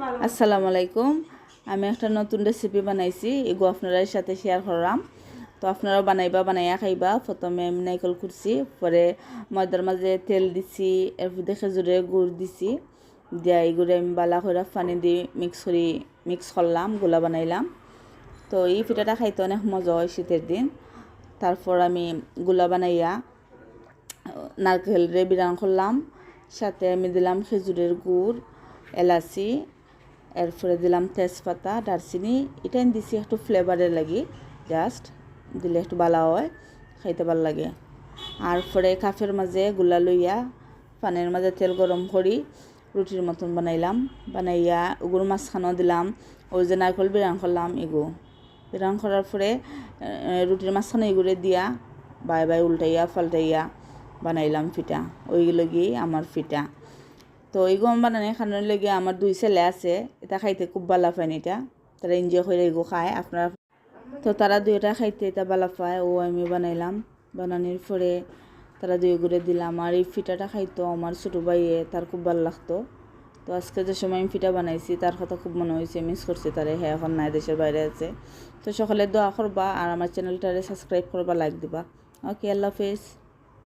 আসসালামু আলাইকুম। আমি একটা নতুন রেসিপি বানাইছি, এগো আপনাদের সাথে শেয়ার করলাম। তো আপনারা বানাইয়া খাইবা। প্রথমে আমি নাইকল করছি, পরে ময়দার মাঝে তেল দিছি, এরপর খেজুরের গুড় দিছি, দিয়া এগুলো আমি বালা করে পানি দিয়ে মিক্স করলাম, গোলা বানাইলাম। তো এই পিঠাটা খাইতে অনেক মজা হয় শীতের দিন। তারপর আমি গোলা বানাইয়া নারকেলের বিরান করলাম, সাথে আমি দিলাম খেজুরের গুড়, এলাচি, এরপরে দিলাম তেজপাতা, দারচিনি। এটা দিছি একটু ফ্লেভারের লাগি, জাস্ট দিলে একটু ভালো হয়, খাইতে ভালো লাগে। আর পরে কাফের মাঝে গুলা লইয়া পানের মাঝে তেল গরম করি রুটির মতন বানাইয়া ওগুলো মাঝখানেও দিলাম ওই যে নারকেল বিরান করলাম, বিরান করার পরে রুটির মাঝখানে এগুলো দিয়া বাই উল্টাইয়া পাল্টাইয়া বানাইলাম পিঠা। ওইগুলো গিয়ে আমার পিঠা। তো এইগুলো বানানো খানোর লেগে আমার 2 ছেলে আছে, এটা খাইতে খুব ভালো পায়, এটা তারা এনজয় করে এগো খায় আপনারা। তো তারা দুইটা খাইতে এটা ভালো পায়, ও আমি বানাইলাম। বানানোর পরে তারা দুই ঘুরে দিলাম। আর এই পিঠাটা খাইতো আমার ছোটো ভাইয়ে, তার খুব ভালো লাগতো। তো আজকে যে সময় আমি পিঠা বানাইছি তার কথা খুব মনে হয়েছে, মিস করছি তারে। হ্যাঁ, এখন নাই, দেশের বাইরে আছে। তো সকালে দোয়া করবা আর আমার চ্যানেলটারে সাবস্ক্রাইব করবা, লাইক দিবা। ওকে, আল্লাহ হাফেজ।